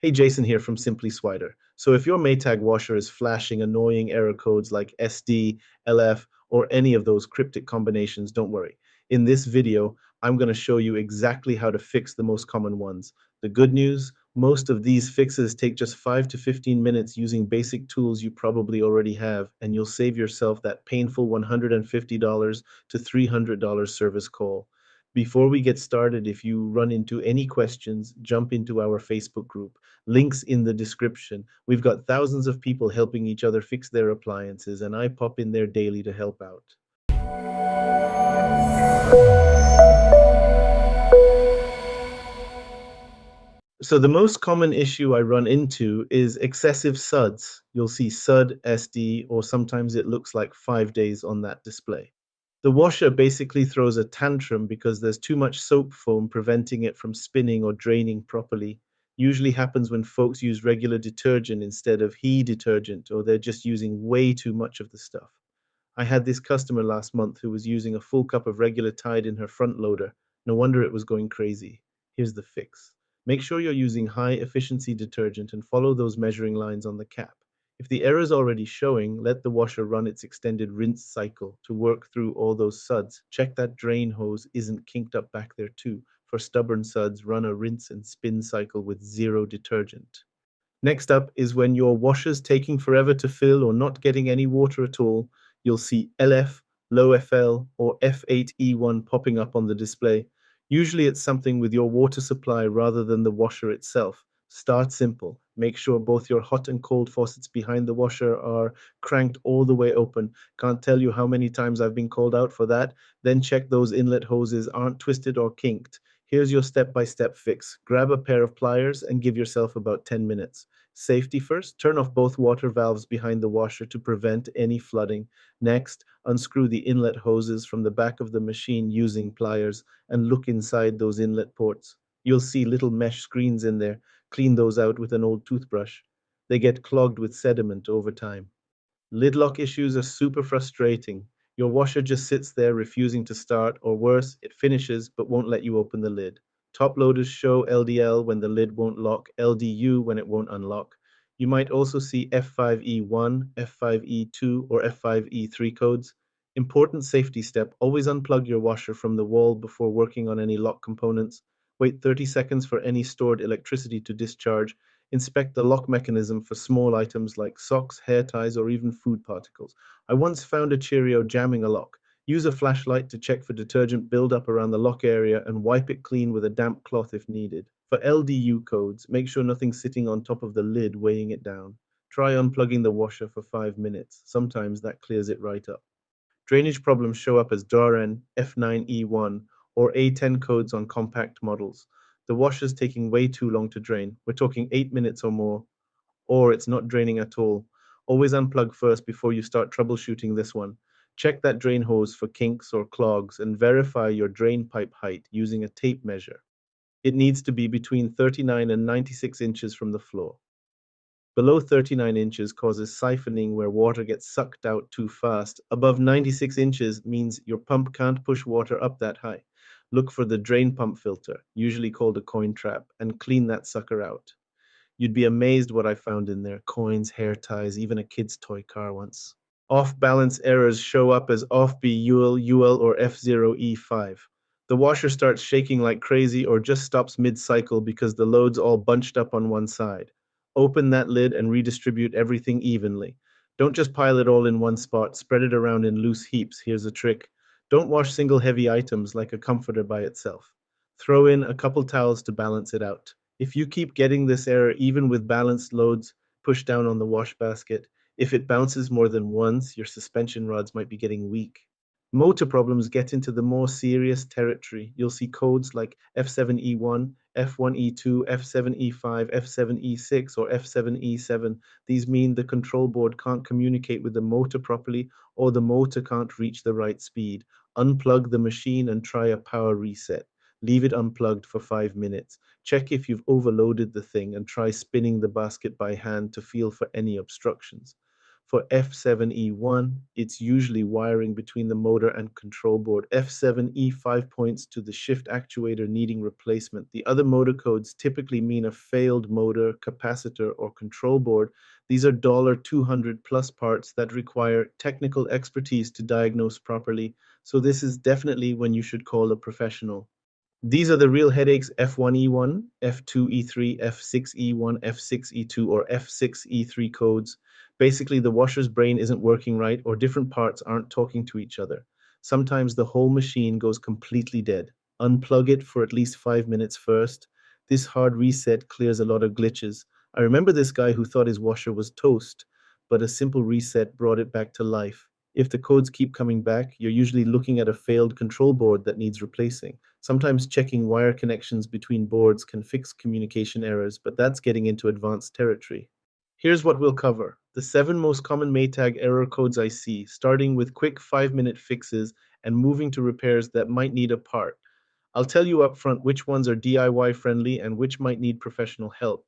Hey, Jason here from Simply Swider. So if your Maytag washer is flashing annoying error codes like SD, LF, or any of those cryptic combinations, don't worry. In this video, I'm going to show you exactly how to fix the most common ones. The good news, most of these fixes take just 5 to 15 minutes using basic tools you probably already have, and you'll save yourself that painful $150 to $300 service call. Before we get started, if you run into any questions, jump into our Facebook group. Links in the description. We've got thousands of people helping each other fix their appliances, and I pop in there daily to help out. So the most common issue I run into is excessive suds. You'll see sud SD, or sometimes it looks like 5 days on that display. The washer basically throws a tantrum because there's too much soap foam preventing it from spinning or draining properly. Usually happens when folks use regular detergent instead of he detergent, or they're just using way too much of the stuff. I had this customer last month who was using a full cup of regular Tide in her front loader. No wonder it was going crazy. Here's the fix. Make sure you're using high efficiency detergent and follow those measuring lines on the cap. If the error is already showing, let the washer run its extended rinse cycle to work through all those suds. Check that drain hose isn't kinked up back there too. For stubborn suds, run a rinse and spin cycle with zero detergent. Next up is when your washer's taking forever to fill or not getting any water at all. You'll see LF, low FL, or F8E1 popping up on the display. Usually it's something with your water supply rather than the washer itself. Start simple. Make sure both your hot and cold faucets behind the washer are cranked all the way open. Can't tell you how many times I've been called out for that. Then check those inlet hoses aren't twisted or kinked. Here's your step-by-step fix. Grab a pair of pliers and give yourself about 10 minutes. Safety first, turn off both water valves behind the washer to prevent any flooding. Next, unscrew the inlet hoses from the back of the machine using pliers and look inside those inlet ports. You'll see little mesh screens in there. Clean those out with an old toothbrush. They get clogged with sediment over time. Lid lock issues are super frustrating. Your washer just sits there refusing to start, or worse, it finishes but won't let you open the lid. Top loaders show LDL when the lid won't lock, LDU when it won't unlock. You might also see F5E1, F5E2, or F5E3 codes. Important safety step, always unplug your washer from the wall before working on any lock components. Wait 30 seconds for any stored electricity to discharge. Inspect the lock mechanism for small items like socks, hair ties, or even food particles. I once found a Cheerio jamming a lock. Use a flashlight to check for detergent buildup around the lock area and wipe it clean with a damp cloth if needed. For LDU codes, make sure nothing's sitting on top of the lid weighing it down. Try unplugging the washer for 5 minutes. Sometimes that clears it right up. Drainage problems show up as DARN, F9E1, or A10 codes on compact models. The washer's taking way too long to drain. We're talking 8 minutes or more, or it's not draining at all. Always unplug first before you start troubleshooting this one. Check that drain hose for kinks or clogs and verify your drain pipe height using a tape measure. It needs to be between 39 and 96 inches from the floor. Below 39 inches causes siphoning where water gets sucked out too fast. Above 96 inches means your pump can't push water up that high. Look for the drain pump filter, usually called a coin trap, and clean that sucker out. You'd be amazed what I found in there: coins, hair ties, even a kid's toy car once. Off balance errors show up as off B UL, or F0E5. The washer starts shaking like crazy or just stops mid cycle because the load's all bunched up on one side. Open that lid and redistribute everything evenly. Don't just pile it all in one spot, spread it around in loose heaps. Here's a trick: don't wash single heavy items like a comforter by itself. Throw in a couple towels to balance it out. If you keep getting this error even with balanced loads, push down on the wash basket. If it bounces more than once, your suspension rods might be getting weak. Motor problems get into the more serious territory. You'll see codes like F7E1, F1E2, F7E5, F7E6, or F7E7. These mean the control board can't communicate with the motor properly, or the motor can't reach the right speed. Unplug the machine and try a power reset. Leave it unplugged for 5 minutes. Check if you've overloaded the thing and try spinning the basket by hand to feel for any obstructions. For F7E1, it's usually wiring between the motor and control board. F7E5 points to the shift actuator needing replacement. The other motor codes typically mean a failed motor, capacitor, or control board. These are $200 plus parts that require technical expertise to diagnose properly, so this is definitely when you should call a professional. These are the real headaches: F1E1, F2E3, F6E1, F6E2, or F6E3 codes. Basically, the washer's brain isn't working right, or different parts aren't talking to each other. Sometimes the whole machine goes completely dead. Unplug it for at least 5 minutes first. This hard reset clears a lot of glitches. I remember this guy who thought his washer was toast, but a simple reset brought it back to life. If the codes keep coming back, you're usually looking at a failed control board that needs replacing. Sometimes checking wire connections between boards can fix communication errors, but that's getting into advanced territory. Here's what we'll cover: the 7 most common Maytag error codes I see, starting with quick 5 minute fixes and moving to repairs that might need a part. I'll tell you up front which ones are DIY friendly and which might need professional help.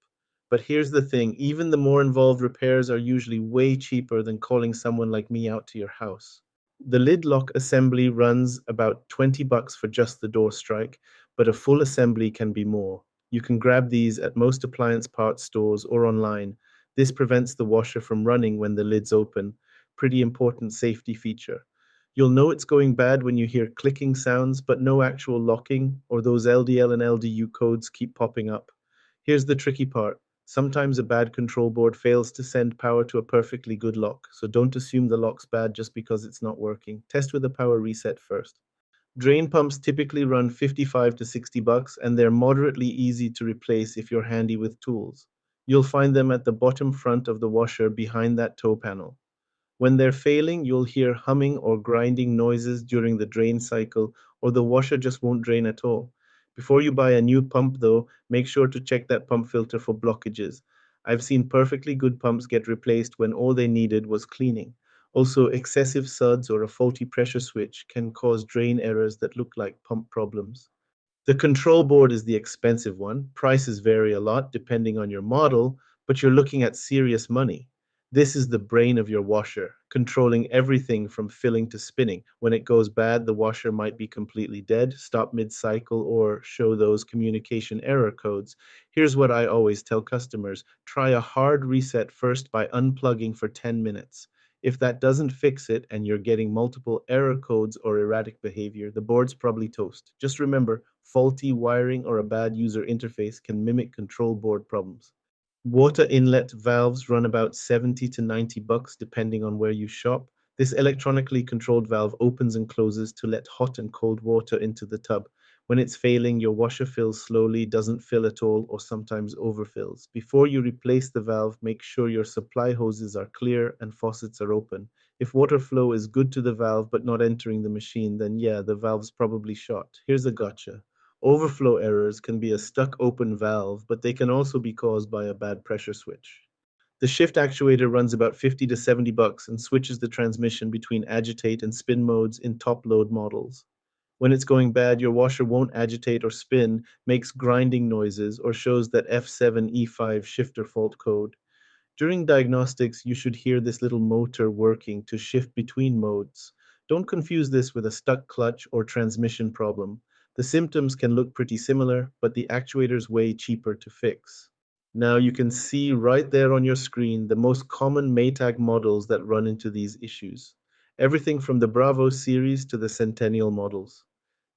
But here's the thing: even the more involved repairs are usually way cheaper than calling someone like me out to your house. The lid lock assembly runs about $20 for just the door strike, but a full assembly can be more. You can grab these at most appliance parts stores or online. This prevents the washer from running when the lid's open. Pretty important safety feature. You'll know it's going bad when you hear clicking sounds, but no actual locking, or those LDL and LDU codes keep popping up. Here's the tricky part: sometimes a bad control board fails to send power to a perfectly good lock, so don't assume the lock's bad just because it's not working. Test with a power reset first. Drain pumps typically run 55 to $60, and they're moderately easy to replace if you're handy with tools. You'll find them at the bottom front of the washer behind that toe panel. When they're failing, you'll hear humming or grinding noises during the drain cycle, or the washer just won't drain at all. Before you buy a new pump, though, make sure to check that pump filter for blockages. I've seen perfectly good pumps get replaced when all they needed was cleaning. Also, excessive suds or a faulty pressure switch can cause drain errors that look like pump problems. The control board is the expensive one. Prices vary a lot depending on your model, but you're looking at serious money. This is the brain of your washer, controlling everything from filling to spinning. When it goes bad, the washer might be completely dead, stop mid-cycle, or show those communication error codes. Here's what I always tell customers: try a hard reset first by unplugging for 10 minutes. If that doesn't fix it and you're getting multiple error codes or erratic behavior, the board's probably toast. Just remember, faulty wiring or a bad user interface can mimic control board problems. Water inlet valves run about 70 to $90 depending on where you shop. This electronically controlled valve opens and closes to let hot and cold water into the tub. When it's failing, your washer fills slowly, doesn't fill at all, or sometimes overfills. Before you replace the valve, make sure your supply hoses are clear and faucets are open. If water flow is good to the valve but not entering the machine, then yeah, the valve's probably shot. Here's a gotcha: overflow errors can be a stuck open valve, but they can also be caused by a bad pressure switch. The shift actuator runs about 50 to $70 and switches the transmission between agitate and spin modes in top load models. When it's going bad, your washer won't agitate or spin, makes grinding noises, or shows that F7E5 shifter fault code. During diagnostics, you should hear this little motor working to shift between modes. Don't confuse this with a stuck clutch or transmission problem. The symptoms can look pretty similar, but the actuator's way cheaper to fix. Now you can see right there on your screen the most common Maytag models that run into these issues. Everything from the Bravo series to the Centennial models.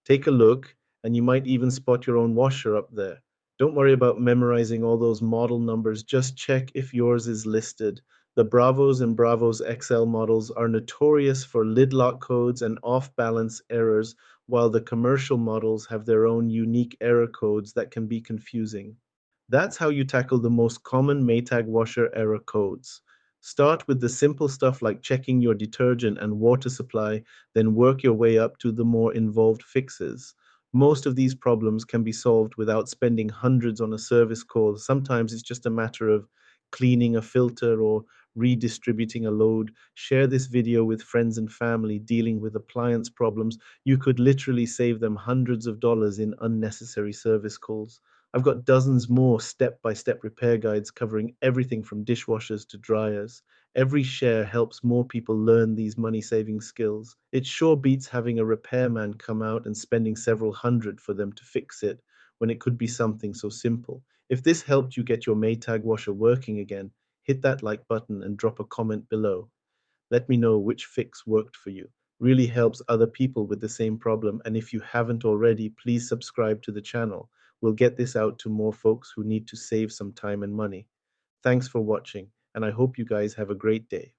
Take a look, and you might even spot your own washer up there. Don't worry about memorizing all those model numbers, just check if yours is listed. The Bravos and Bravos XL models are notorious for lid lock codes and off balance errors, while the commercial models have their own unique error codes that can be confusing. That's how you tackle the most common Maytag washer error codes. Start with the simple stuff like checking your detergent and water supply, then work your way up to the more involved fixes. Most of these problems can be solved without spending hundreds on a service call. Sometimes it's just a matter of cleaning a filter or redistributing a load. Share this video with friends and family dealing with appliance problems. You could literally save them hundreds of dollars in unnecessary service calls. I've got dozens more step-by-step repair guides covering everything from dishwashers to dryers. Every share helps more people learn these money-saving skills. It sure beats having a repairman come out and spending several hundred for them to fix it when it could be something so simple. If this helped you get your Maytag washer working again, hit that like button and drop a comment below. Let me know which fix worked for you. Really helps other people with the same problem. And if you haven't already, please subscribe to the channel. We'll get this out to more folks who need to save some time and money. Thanks for watching, and I hope you guys have a great day.